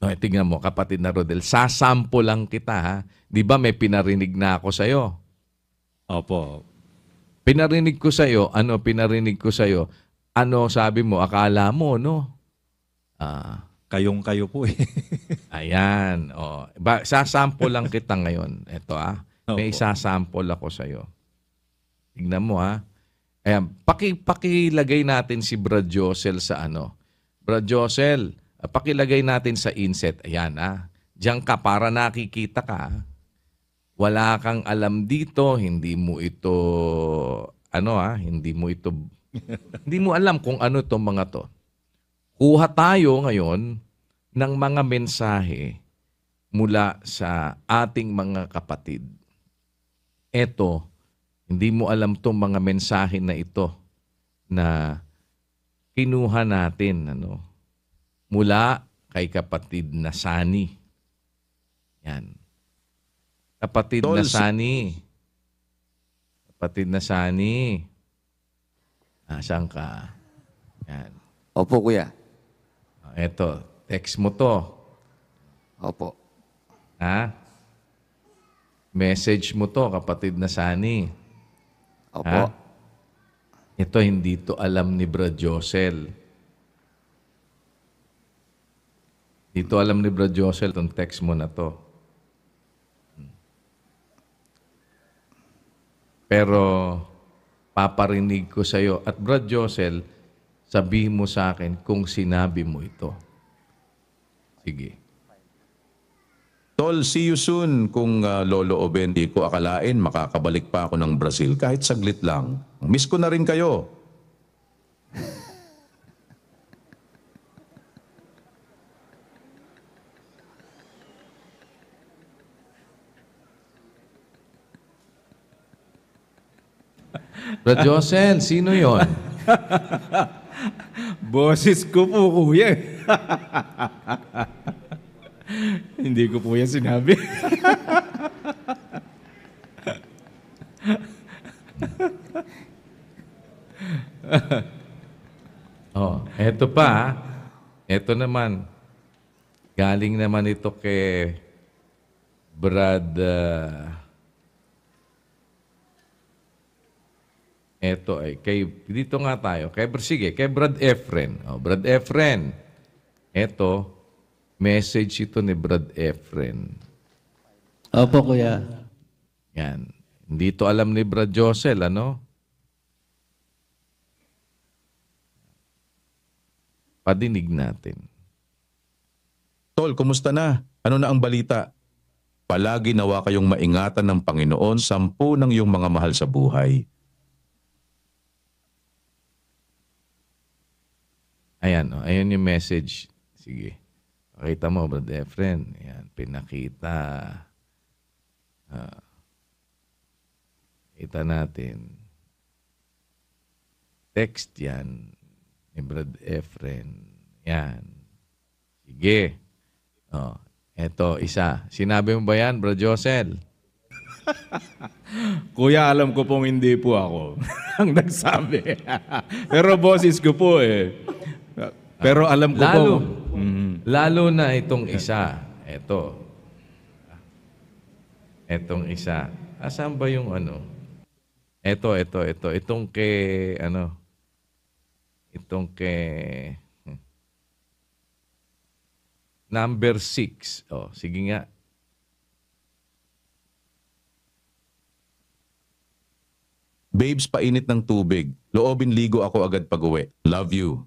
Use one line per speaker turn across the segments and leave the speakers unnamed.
O, tingnan mo, kapatid na Rodel, sasampo lang kita, ha? Di ba may pinarinig na ako sa'yo?
Opo.
Pinarinig ko sa'yo, ano sabi mo, akala mo, no?
Kayong-kayo po eh.
Ayan. O, sasample lang kita ngayon. Ito may
Opo.
isasample ako sa'yo. Tignan mo Ayan, pakilagay natin si Brad Josel sa ano. Brad Josel, pakilagay natin sa inset. Ayan Diyan ka para nakikita ka. Wala kang alam dito, hindi mo ito hindi mo alam kung ano itong mga to. Kuha tayo ngayon ng mga mensahe mula sa ating mga kapatid. Eto, hindi mo alam itong mga mensahe na ito na kinuha natin mula kay kapatid na Sani. Yan. Kapatid na Sani. Kapatid na Sani. Saan ka? Yan.
Opo, kuya.
Eto, text mo to.
Opo.
Message mo to, kapatid na Sani.
Opo.
Ito, hindi to alam ni Brad Josel. Dito alam ni Brad Josel itong text mo na to. Pero, paparinig ko sa'yo. At Brad Josel, sabihin mo sa akin kung sinabi mo ito. Sige.
Tol, see you soon. Kung Lolo Oben, di ko akalain makakabalik pa ako ng Brazil kahit saglit lang. Miss ko na rin kayo.
Brad Josel, sino yon?
Boses ko po, kuya. Hindi ko po yan sinabi.
Eto pa. Eto naman. Galing naman ito kay Brad... Eto ay dito nga tayo. Kay Brad Efren. Brad Efren. Eto, message ito ni Brad Efren.
Opo, kuya.
Yan. Hindi to alam ni Brad Josel, Padinig natin.
Tol, kumusta na? Ano na ang balita? Palagi nawa kayong maingatan ng Panginoon, 10 ng iyong mga mahal sa buhay.
Ayan, ayan yung message. Sige. Pakita mo, Brad Efren. Ayan, pinakita. Kita natin. Text yan ni Brad Efren. Yan. Sige. Eto, isa. Sinabi mo ba yan, Brad Josel?
Kuya, alam ko pong hindi po ako ang nagsabi. Pero boses ko po eh. Pero alam ko po.
Lalo na itong isa. Etong isa. Asan ba yung Ito. Itong kay, Itong kay, number 6. Sige nga.
Babes, painit ng tubig. Loobin ligo ako agad pag-uwi. Love you.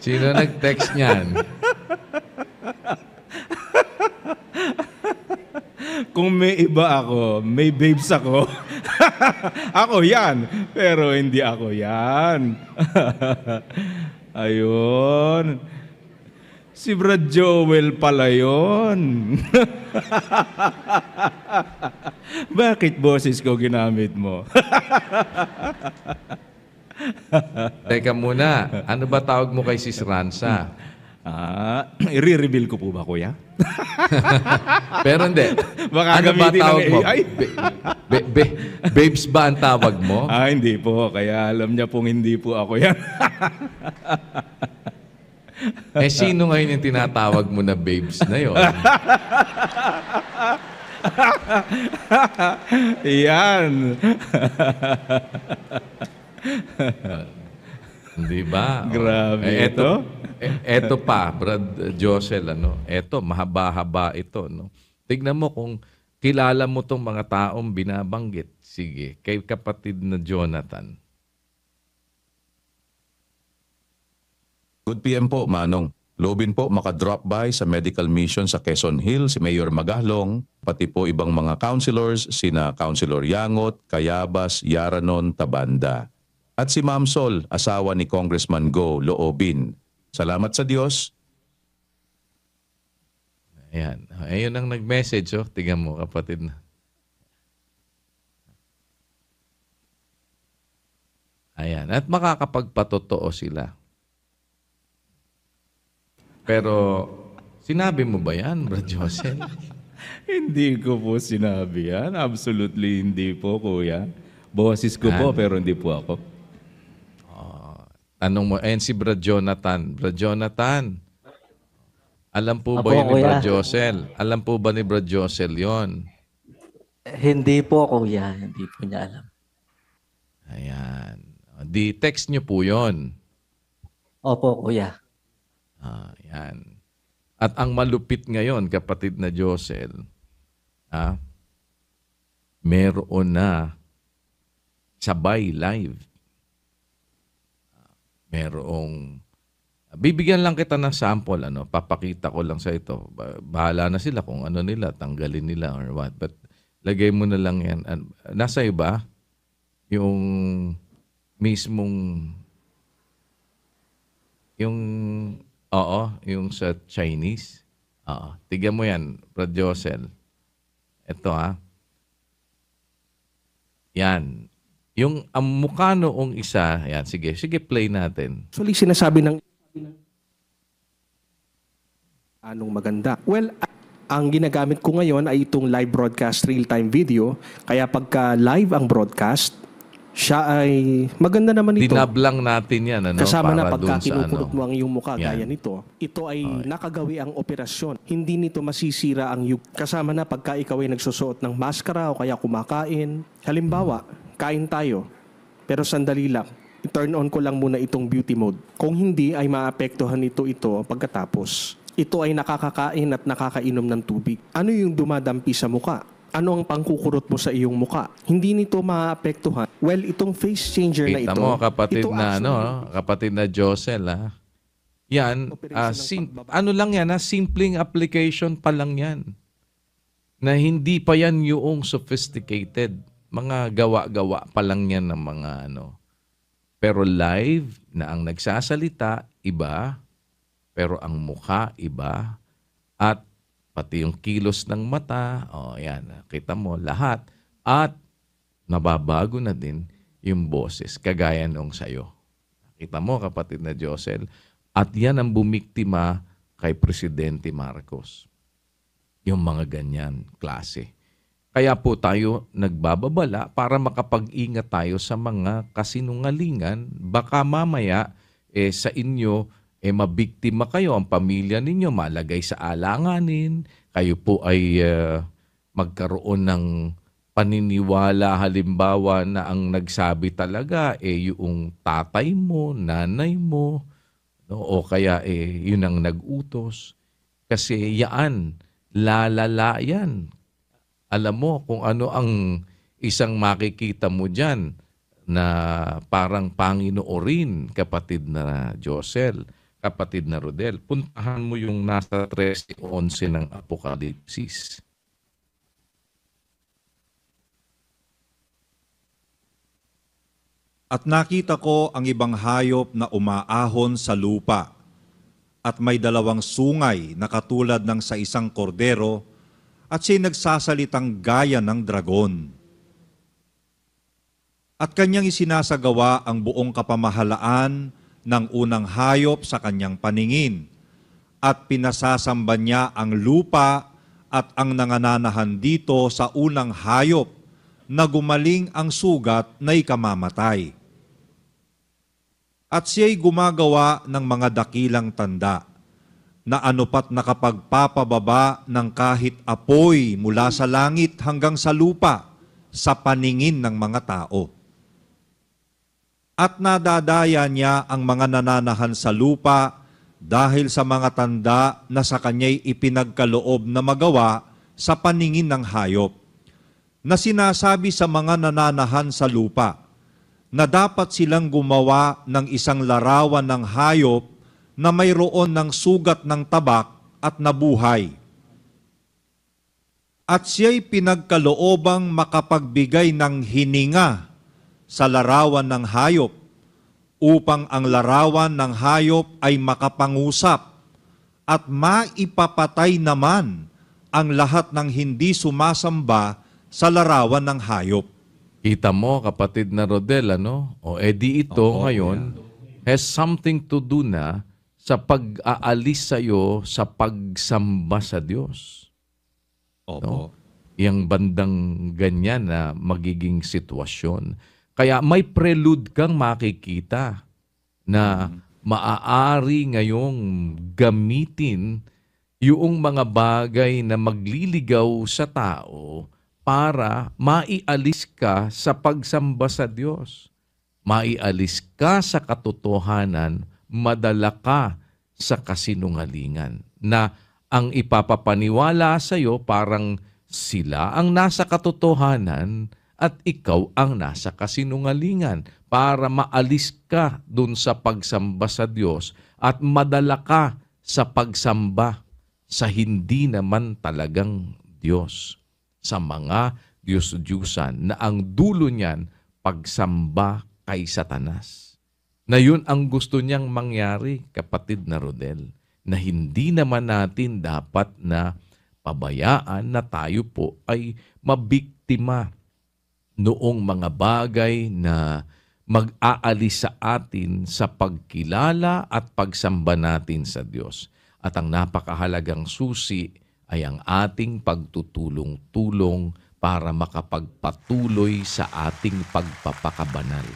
Sino nag-text niyan?
Kung may iba ako, may babes ako. Ako yan, pero hindi ako yan. Ayun. Si Brad Joel pala yun. Bakit boses ko ginamit mo?
Teka muna, ano ba tawag mo kay Sis Ransa?
I-reveal ko po ba, kuya?
Pero hindi.
Baka
Ano ba
gamitin ng
tawag mo?
AI.
Babes ba ang tawag mo?
Hindi po. Kaya alam niya pong hindi po ako yan.
Eh, sino ngayon yung tinatawag mo na babes na yon?
Yan.
Di ba?
Grabe
Eto, eto pa, Brad Josel, eto, mahaba-haba ito, no? Tignan mo kung kilala mo tong mga taong binabanggit. Sige, kay kapatid na Jonathan.
Good PM po, Manong. Lobin po makadrop by sa medical mission sa Quezon Hill si Mayor Magahlong, pati po ibang mga councilors, sina Councilor Yangot, Cayabas, Yaranon, Tabanda. At si Ma'am Sol, asawa ni Congressman Go Loobin. Salamat sa Diyos.
Ayan. Ayun ang nag-message, oh. Tingnan mo, kapatid na. Ayan. At makakapagpatotoo sila. Pero, sinabi mo ba yan, Brad Josel?
Hindi ko po sinabi yan. Absolutely hindi po, kuya. Boses ko po, pero hindi po ako.
Tanong mo, si Brad Jonathan. Brad Jonathan, alam po ba
Apo,
yun ni
kuya.
Brad Josel? Alam po ba ni Brad Josel yon?
Hindi po, kuya. Hindi po niya alam.
Ayan. Di text nyo po yon.
Opo, kuya.
Yan. At ang malupit ngayon, kapatid na Josel, meron na sabay live. Merong, bibigyan lang kita ng sample, papakita ko lang sa ito. Bahala na sila kung ano nila, tanggalin nila or what. But lagay mo na lang yan. Nasa iba, yung mismong, yung sa Chinese. Tignan mo yan, Brad Josel. Ito Yan. Yung ang mukha noong isa, yan, sige play natin.
Actually, sinasabi ng anong maganda. Well, ang ginagamit ko ngayon ay itong live broadcast real-time video. Kaya pagka live ang broadcast, siya ay maganda naman ito.
Dinablang natin yan,
Kasama na
para
pagka
dun sa
kinukulot mo ang iyong mukha,
Yan.
gaya nito. Ito ay nakagawi ang operasyon. Hindi nito masisira ang kasama na pagka ikaw ay nagsusuot ng maskara o kaya kumakain. Halimbawa, kain tayo, pero sandali lang. I-turn on ko lang muna itong beauty mode. Kung hindi, ay maapektuhan ito pagkatapos. Ito ay nakakakain at nakakainom ng tubig. Ano yung dumadampi sa mukha? Ano ang pangkukurot mo sa iyong muka? Hindi nito maapektuhan. Well, itong face changer na
Kita
ito.
mo, kapatid
ito
na,
actually-
kapatid na Josel, Yan,
Operation ng
ano lang yan, simpleng application pa lang yan. Na hindi pa yan yung sophisticated. Mga gawa-gawa pa lang yan ng mga Pero live na ang nagsasalita, iba. Pero ang mukha, iba. At pati yung kilos ng mata, yan, kita mo, lahat. At nababago na din yung boses, kagaya nung sa'yo. Kita mo, kapatid na Josel. At yan ang bumiktima kay Presidente Marcos. Yung mga ganyan klase. Kaya po tayo nagbababala para makapag-ingat tayo sa mga kasinungalingan. Baka mamaya sa inyo, mabiktima kayo, ang pamilya ninyo malagay sa alanganin, kayo po ay magkaroon ng paniniwala halimbawa na ang nagsabi talaga yung tatay mo, nanay mo, o kaya yun ang nag-utos. Kasi yan, lalala yan. Alam mo kung ano ang isang makikita mo dyan na parang Panginoorin, kapatid na Josel, kapatid na Rodel, puntahan mo yung nasa 13:11 ng Apokalipsis.
At nakita ko ang ibang hayop na umaahon sa lupa, at may dalawang sungay na katulad ng sa isang kordero, at siya'y nagsasalitang gaya ng dragon. At kanyang isinasagawa ang buong kapamahalaan ng unang hayop sa kanyang paningin, at pinasasamba niya ang lupa at ang nangananahan dito sa unang hayop na gumaling ang sugat na ikamamatay. At siya'y gumagawa ng mga dakilang tanda na anupat nakapagpapababa ng kahit apoy mula sa langit hanggang sa lupa sa paningin ng mga tao. At nadadaya niya ang mga nananahan sa lupa dahil sa mga tanda na sa kanya'y ipinagkaloob na magawa sa paningin ng hayop, na sinasabi sa mga nananahan sa lupa na dapat silang gumawa ng isang larawan ng hayop na mayroon ng sugat ng tabak at nabuhay. At siya'y pinagkaloobang makapagbigay ng hininga sa larawan ng hayop, upang ang larawan ng hayop ay makapangusap at maipapatay naman ang lahat ng hindi sumasamba sa larawan ng hayop.
Kita mo, kapatid na Rodel, ano? O edi ito ngayon has something to do na sa pag-aalis sa'yo sa pagsamba sa Diyos.
Opo.
Yang bandang ganyan na magiging sitwasyon. Kaya may prelude kang makikita na maaari ngayong gamitin yung mga bagay na magliligaw sa tao para maialis ka sa pagsamba sa Diyos. Maialis ka sa katotohanan, madala ka sa kasinungalingan. Na ang ipapapaniwala sa iyo parang sila ang nasa katotohanan at ikaw ang nasa kasinungalingan para maalis ka dun sa pagsamba sa Diyos at madala ka sa pagsamba sa hindi naman talagang Diyos. Sa mga Diyos-Diyusan na ang dulo niyan pagsamba kay Satanas. Na yun ang gusto niyang mangyari, kapatid na Rodel, na hindi naman natin dapat na pabayaan na tayo po ay mabiktima noong mga bagay na mag-aalis sa atin sa pagkilala at pagsamba natin sa Diyos. At ang napakahalagang susi ay ang ating pagtutulong-tulong para makapagpatuloy sa ating pagpapakabanal.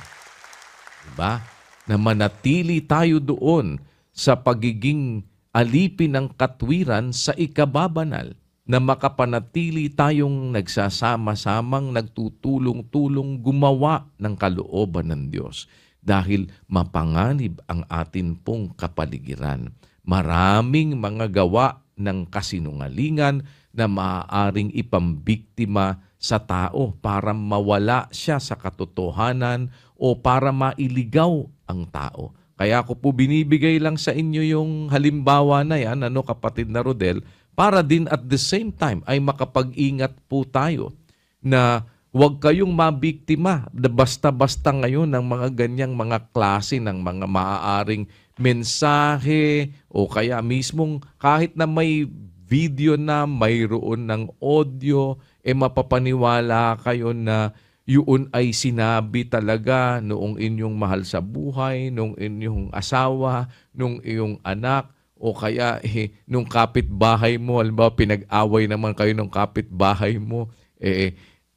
Diba? Na manatili tayo doon sa pagiging alipin ng katwiran sa ikababanal, na makapanatili tayong nagsasama-samang nagtutulong-tulong gumawa ng kalooban ng Diyos dahil mapanganib ang atin pong kapaligiran. Maraming mga gawa ng kasinungalingan na maaaring ipambiktima sa tao para mawala siya sa katotohanan o para mailigaw ang tao. Kaya ako po binibigay lang sa inyo yung halimbawa na yan, kapatid na Rodel, para din at the same time ay makapag-ingat po tayo na huwag kayong mabiktima basta-basta ngayon ng mga ganyang mga klase ng mga maaaring mensahe o kaya mismong kahit na may video na mayroon ng audio, mapapaniwala kayo na yun ay sinabi talaga noong inyong mahal sa buhay, noong inyong asawa, noong iyong anak, o kaya nung kapitbahay mo, halimbawa pinag-away naman kayo ng kapitbahay mo,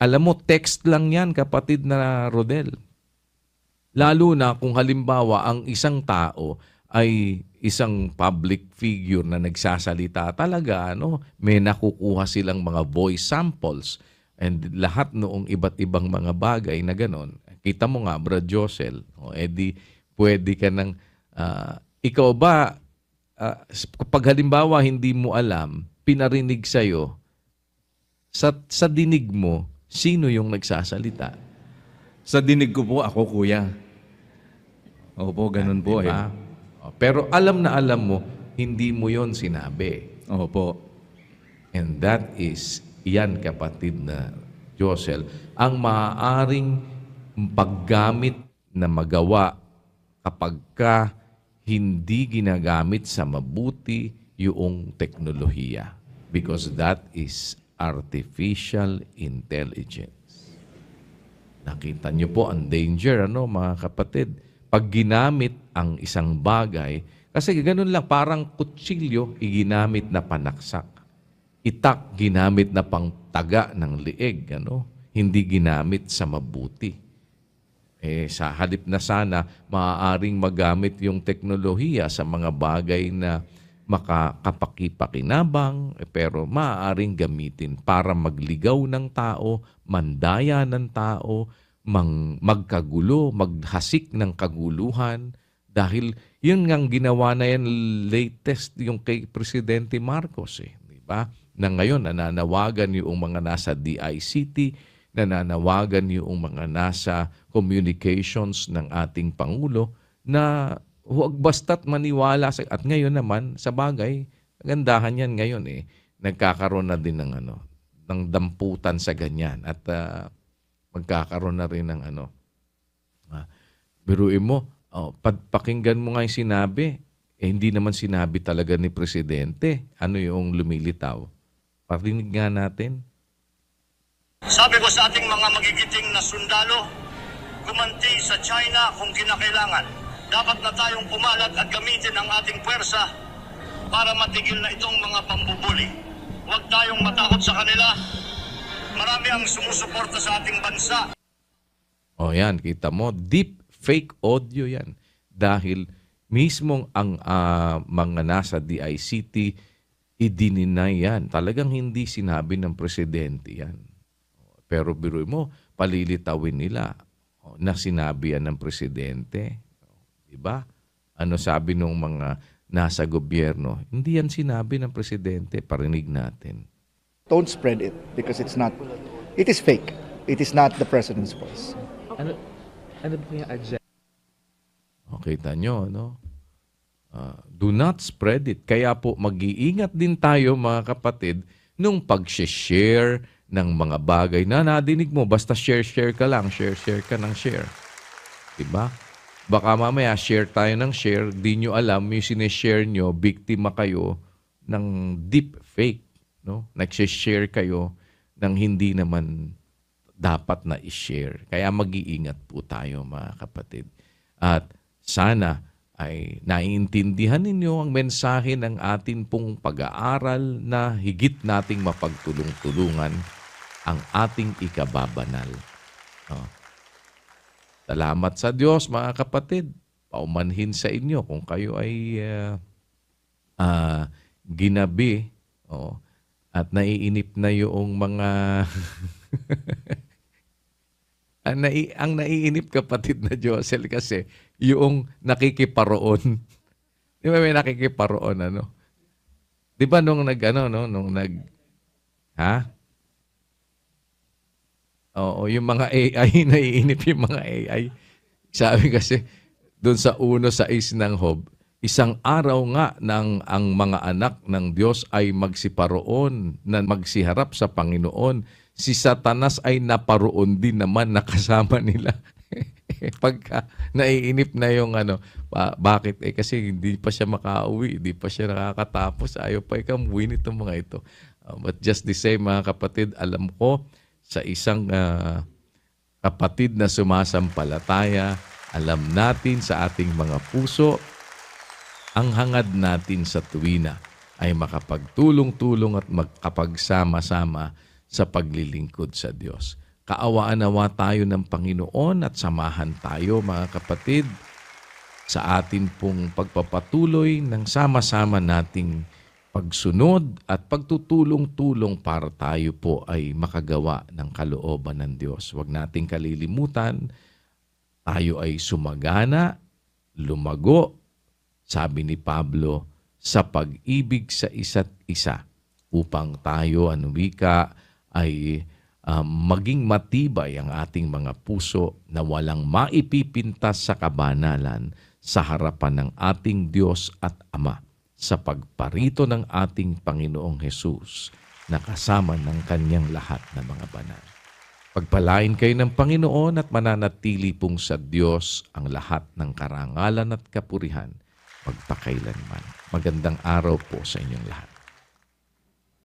alam mo, text lang yan, kapatid na Rodel. Lalo na kung halimbawa ang isang tao ay isang public figure na nagsasalita talaga, may nakukuha silang mga voice samples and lahat noong iba't ibang mga bagay na ganon. Kita mo nga, Brad Josel, edi pwede ka ng, ikaw ba, kapag halimbawa hindi mo alam, pinarinig sa'yo, sa dinig mo, sino yung nagsasalita?
Sa dinig ko po, ako kuya. Opo, ganun po
Diba? Pero alam na alam mo, hindi mo yon sinabi.
Opo.
And that is, yan kapatid na Josel, ang maaaring paggamit na magawa kapag ka hindi ginagamit sa mabuti yung teknolohiya. Because that is artificial intelligence. Nakita niyo po ang danger, mga kapatid. Pag ginamit ang isang bagay Kasi ganun lang, parang kutsilyo, iginamit na panaksak. Itak, ginamit na pangtaga ng lieg. Ano? Hindi ginamit sa mabuti. Sa halip na sana, maaaring magamit yung teknolohiya sa mga bagay na makakapakipakinabang, pero maaaring gamitin para magligaw ng tao, mandaya ng tao, magkagulo, maghasik ng kaguluhan. Dahil yun ngang ginawa na yan latest yung kay Presidente Marcos. Di ba? Na ngayon, nananawagan yung mga nasa DICT, nananawagan yung mga nasa communications ng ating Pangulo na huwag basta't maniwala sa... At ngayon naman, sa bagay, gandahan yan ngayon nagkakaroon na din ng ng damputan sa ganyan at magkakaroon na rin ng biruin mo, pakinggan mo nga yung sinabi, hindi naman sinabi talaga ni Presidente. Ano yung lumilitaw? Parinig nga natin.
Sabi ko sa ating mga magigiting na sundalo, gumanti sa China kung kinakailangan. Dapat na tayong pumalag at gamitin ang ating puwersa para matigil na itong mga pambubuli. Huwag tayong matakot sa kanila. Marami ang sumusuporta sa ating bansa.
O yan, kita mo, deep fake audio yan. Dahil mismong ang mga nasa DICT, idininay yan. Talagang hindi sinabi ng Presidente yan. Pero biruin mo, palilitawin nila na sinabi yan ng Presidente. Diba? Ano sabi ng mga nasa gobyerno? Hindi yan sinabi ng Presidente. Parinig natin.
Don't spread it because it is fake. It is not the President's voice.
Ano po yung agenda?
Kita nyo, no? Do not spread it. Kaya po mag-iingat din tayo mga kapatid nung pag-share ng mga bagay na nadinig mo. Basta share ka lang. Share ka ng share. Diba? Baka mamaya share tayo ng share, di nyo alam, yung sineshare nyo, biktima kayo ng deep fake. No? Nagsishare kayo ng hindi naman dapat na i-share. Kaya mag-iingat po tayo mga kapatid. At sana ay naiintindihan ninyo ang mensahe ng atin pong pag-aaral na higit nating mapagtulong-tulungan ang ating ikababanal. Salamat sa Diyos mga kapatid. Paumanhin sa inyo kung kayo ay ginabi at naiinip na yung mga ang naiinip kapatid na Josel kasi yung nakikiparoon. Di ba may nakikiparoon Di ba nung Oo, yung mga AI, naiinip yung mga AI. Sabi kasi, doon sa 1:6 ng Job, isang araw nga ng ang mga anak ng Diyos ay magsiparoon na magsiharap sa Panginoon. Si Satanas ay naparoon din naman nakasama nila. Pagka naiinip na yung bakit? Kasi hindi pa siya makauwi, hindi pa siya nakakatapos. Ayaw pa ikamuwi nitong mga ito. But just the same mga kapatid, alam ko, sa isang kapatid na sumasampalataya, alam natin sa ating mga puso, ang hangad natin sa tuwina ay makapagtulong-tulong at makapagsama-sama sa paglilingkod sa Diyos. Kaawaan-awa tayo ng Panginoon at samahan tayo mga kapatid sa atin pong pagpapatuloy ng sama-sama nating pagsunod at pagtutulong-tulong para tayo po ay makagawa ng kalooban ng Diyos. Huwag nating kalilimutan, tayo ay sumagana, lumago, sabi ni Pablo, sa pag-ibig sa isa't isa upang tayo, ay maging matibay ang ating mga puso na walang maipipintas sa kabanalan sa harapan ng ating Diyos at Ama sa pagparito ng ating Panginoong Hesus na kasama ng kanyang lahat na mga banal. Pagpalain kayo ng Panginoon at mananatili pong sa Diyos ang lahat ng karangalan at kapurihan magpakailanman. Magandang araw po sa inyong lahat.